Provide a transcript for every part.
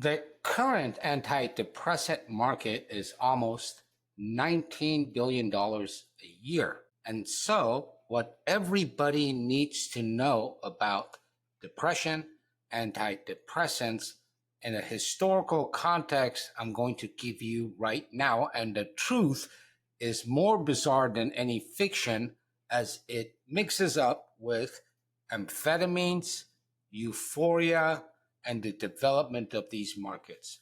The current antidepressant market is almost $19 billion a year. And so what everybody needs to know about depression, antidepressants, in a historical context, I'm going to give you right now. And the truth is more bizarre than any fiction, as it mixes up with amphetamines, euphoria, and the development of these markets.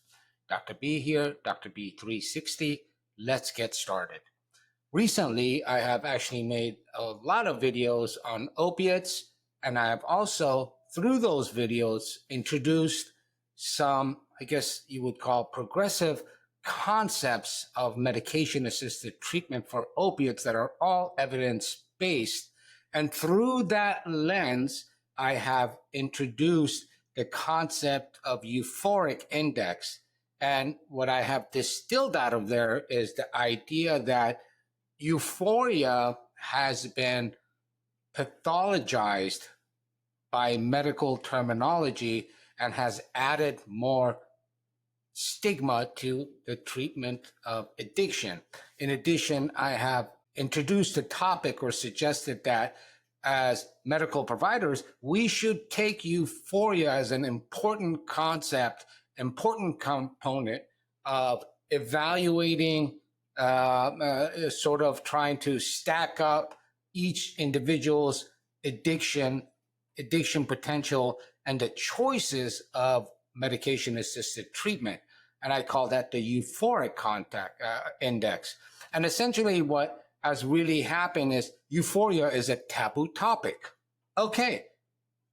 Dr. B here, Dr. B 360. Let's get started. Recently, I have actually made a lot of videos on opiates, and I have also, through those videos, introduced some, I guess you would call, progressive concepts of medication-assisted treatment for opiates that are all evidence-based. And through that lens, I have introduced the concept of euphoric index. And what I have distilled out of there is the idea that euphoria has been pathologized by medical terminology and has added more stigma to the treatment of addiction. In addition, I have introduced a topic or suggested that as medical providers, we should take euphoria as an important concept, important component of evaluating, sort of trying to stack up each individual's addiction potential and the choices of medication-assisted treatment. And I call that the euphoric index. And essentially what has really happened is euphoria is a taboo topic. Okay,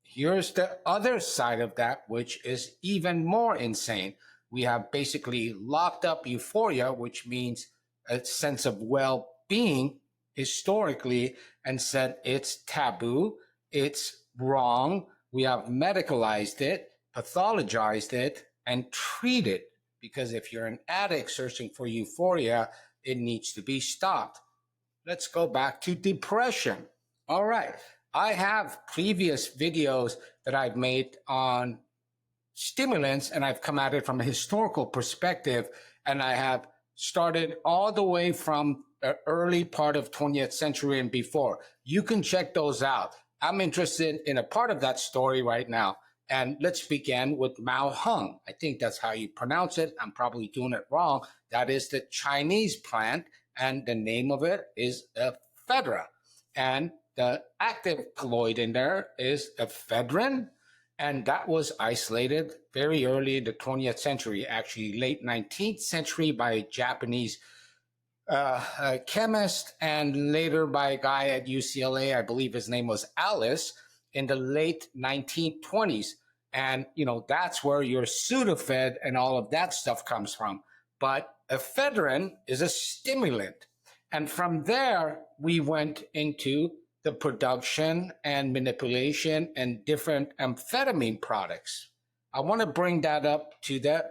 here's the other side of that, which is even more insane. We have basically locked up euphoria, which means a sense of well-being historically, and said it's taboo, it's wrong. We have medicalized it, pathologized it, and treated it. Because if you're an addict searching for euphoria, it needs to be stopped. Let's go back to depression. All right. I have previous videos that I've made on stimulants, and I've come at it from a historical perspective, and I have started all the way from the early part of 20th century and before. You can check those out. I'm interested in a part of that story right now. And let's begin with Mao Hung. I think that's how you pronounce it. I'm probably doing it wrong. That is the Chinese plant, and the name of it is ephedra. And the active colloid in there is ephedrine. And that was isolated very early in the 20th century, actually late 19th century, by a Japanese a chemist, and later by a guy at UCLA, I believe his name was Alice, in the late 1920s. And, that's where your Sudafed and all of that stuff comes from. But ephedrine is a stimulant. And from there, we went into the production and manipulation and different amphetamine products. I want to bring that up to the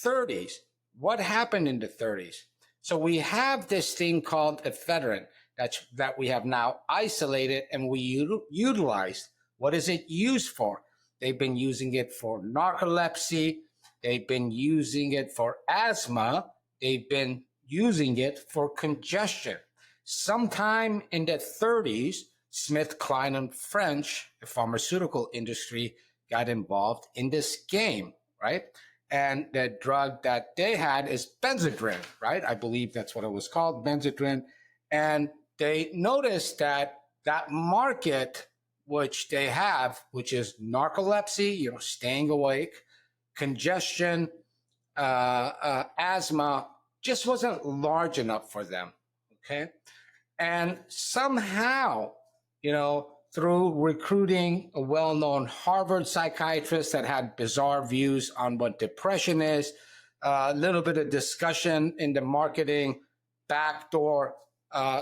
30s. What happened in the 30s? So we have this thing called ephedrine that we have now isolated and we utilized. What is it used for? They've been using it for narcolepsy. They've been using it for asthma. They've been using it for congestion. Sometime in the 30s, Smith, Kline, and French, the pharmaceutical industry, got involved in this game, right? And the drug that they had is Benzedrine, right? I believe that's what it was called, Benzedrine. And they noticed that that market, which they have, which is narcolepsy, staying awake, congestion, asthma, just wasn't large enough for them, okay? And somehow, through recruiting a well-known Harvard psychiatrist that had bizarre views on what depression is, a little bit of discussion in the marketing backdoor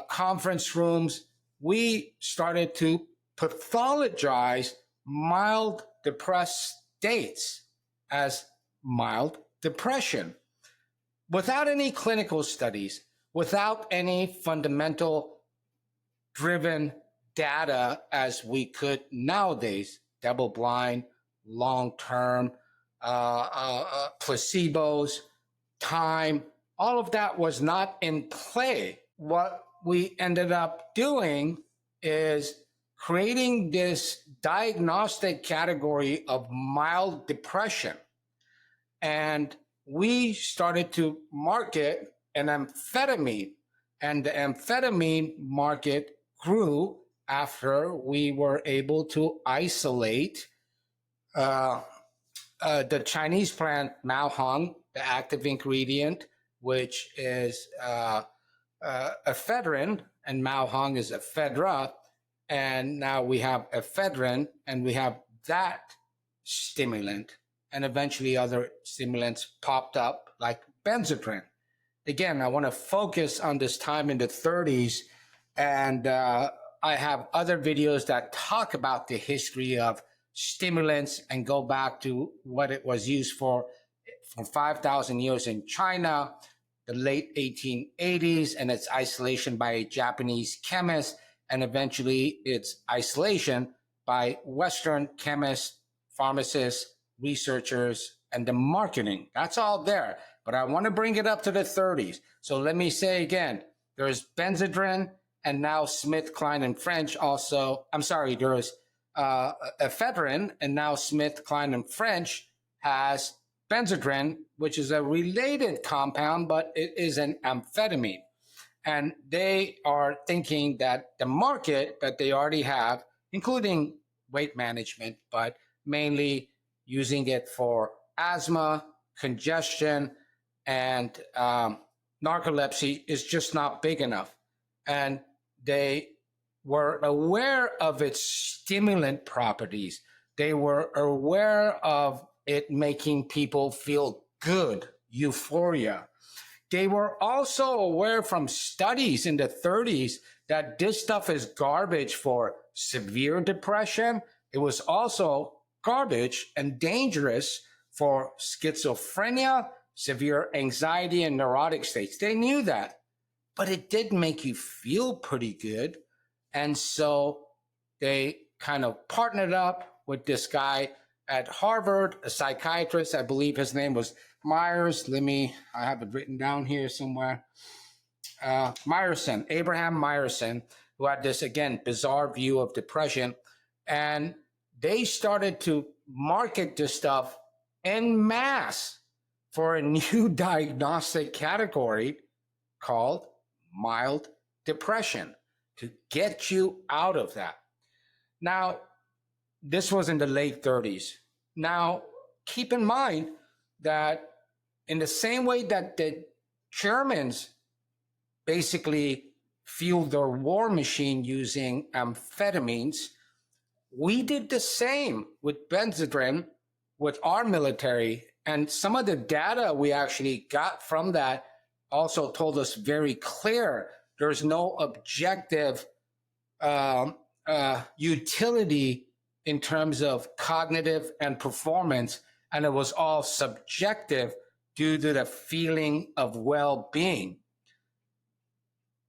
conference rooms, we started to pathologize mild depressed states as mild depression without any clinical studies, without any fundamental driven data as we could nowadays, double-blind, long-term, placebos, time, all of that was not in play. What we ended up doing is creating this diagnostic category of mild depression. And we started to market an amphetamine, and the amphetamine market grew after we were able to isolate uh, the Chinese plant Maohong, the active ingredient, which is ephedrine, and Maohong is ephedra. And now we have ephedrine, and we have that stimulant, and eventually other stimulants popped up like benzodrine. Again, I want to focus on this time in the 30s, and I have other videos that talk about the history of stimulants and go back to what it was used for 5,000 years in China, the late 1880s, and its isolation by a Japanese chemist, and eventually its isolation by Western chemists, pharmacists, researchers, and the marketing. That's all there. But I want to bring it up to the 30s. So let me say again, there's benzodrine, and now Smith, Kline, and French also, I'm sorry, there's ephedrine, and now Smith, Kline, and French has benzodrine, which is a related compound, but it is an amphetamine. And they are thinking that the market that they already have, including weight management, but mainly using it for asthma, congestion, and narcolepsy, is just not big enough. And they were aware of its stimulant properties. They were aware of it making people feel good, euphoria. They were also aware from studies in the 30s that this stuff is garbage for severe depression. It was also garbage and dangerous for schizophrenia, severe anxiety, and neurotic states. They knew that, but it did make you feel pretty good. And so they kind of partnered up with this guy at Harvard, a psychiatrist. I believe his name was Myers. I have it written down here somewhere. Myerson, Abraham Myerson, who had this, again, bizarre view of depression. And they started to market this stuff en masse for a new diagnostic category called mild depression, to get you out of that. Now, this was in the late 30s. Now, keep in mind that in the same way that the Germans basically fueled their war machine using amphetamines, we did the same with benzodrine with our military. And some of the data we actually got from that also told us very clear there's no objective utility in terms of cognitive and performance, and it was all subjective due to the feeling of well-being.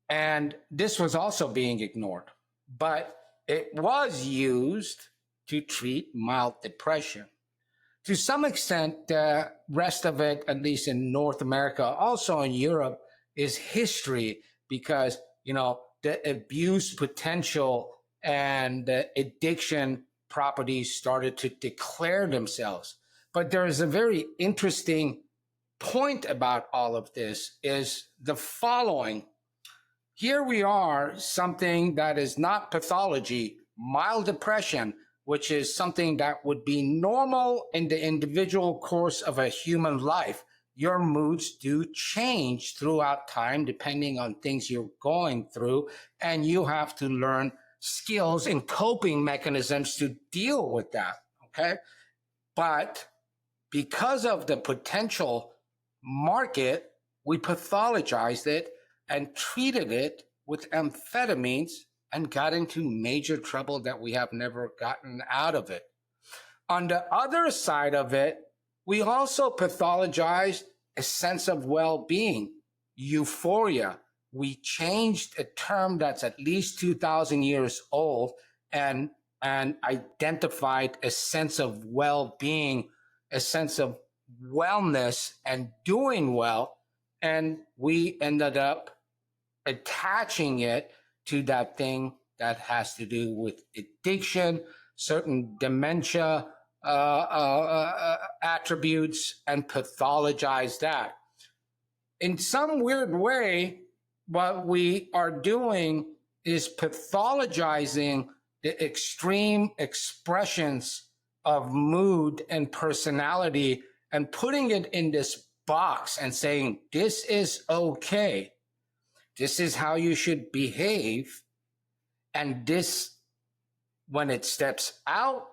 And this was also being ignored, but it was used to treat mild depression. To some extent, the rest of it, at least in North America, also in Europe, is history, because, the abuse potential and the addiction properties started to declare themselves. But there is a very interesting point about all of this, is the following. Here we are, something that is not pathology, mild depression, which is something that would be normal in the individual course of a human life. Your moods do change throughout time depending on things you're going through, and you have to learn skills and coping mechanisms to deal with that, okay? But because of the potential market, we pathologized it and treated it with amphetamines and got into major trouble that we have never gotten out of it. On the other side of it, we also pathologized a sense of well-being, euphoria. We changed a term that's at least 2,000 years old and identified a sense of well-being, a sense of wellness and doing well. And we ended up attaching it to that thing that has to do with addiction, certain dementia attributes, and pathologize that. In some weird way, what we are doing is pathologizing the extreme expressions of mood and personality and putting it in this box and saying, this is okay. This is how you should behave. And this, when it steps out,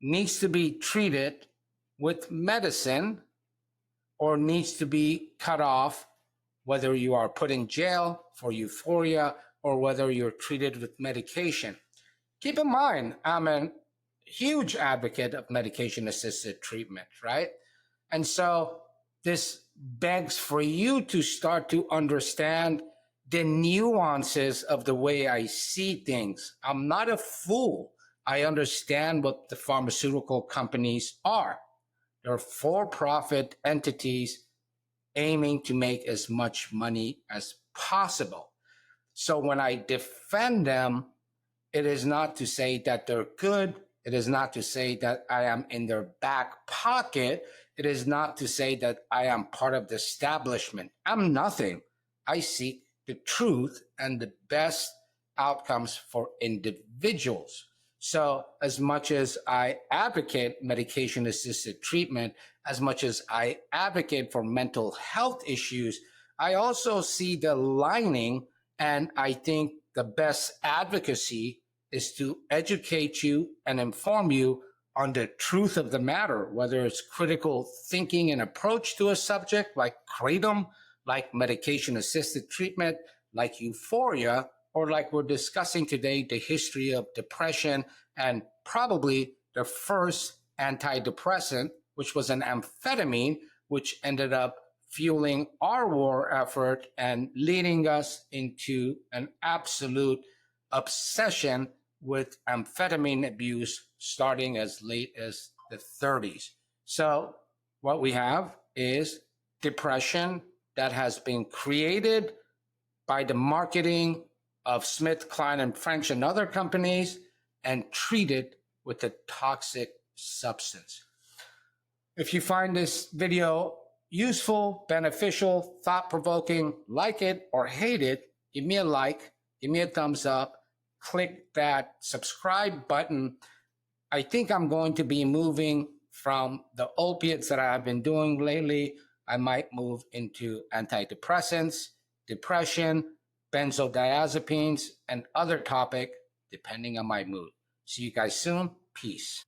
needs to be treated with medicine or needs to be cut off, whether you are put in jail for euphoria or whether you're treated with medication. Keep in mind, I'm a huge advocate of medication-assisted treatment, right? And so this begs for you to start to understand the nuances of the way I see things. I'm not a fool. I understand what the pharmaceutical companies are. They're for-profit entities aiming to make as much money as possible. So when I defend them, it is not to say that they're good. It is not to say that I am in their back pocket. It is not to say that I am part of the establishment. I'm nothing. I seek the truth and the best outcomes for individuals. So as much as I advocate medication-assisted treatment, as much as I advocate for mental health issues, I also see the lining, and I think the best advocacy is to educate you and inform you on the truth of the matter, whether it's critical thinking and approach to a subject like kratom, like medication-assisted treatment, like euphoria, or like we're discussing today, the history of depression and probably the first antidepressant, which was an amphetamine, which ended up fueling our war effort and leading us into an absolute obsession with amphetamine abuse starting as late as the 30s. So what we have is depression that has been created by the marketing of Smith, Kline, and French and other companies and treated with a toxic substance. If you find this video useful, beneficial, thought-provoking, like it or hate it, give me a like, give me a thumbs up, click that subscribe button. I think I'm going to be moving from the opiates that I've been doing lately. I might move into antidepressants, depression, benzodiazepines, and other topic depending on my mood. See you guys soon. Peace.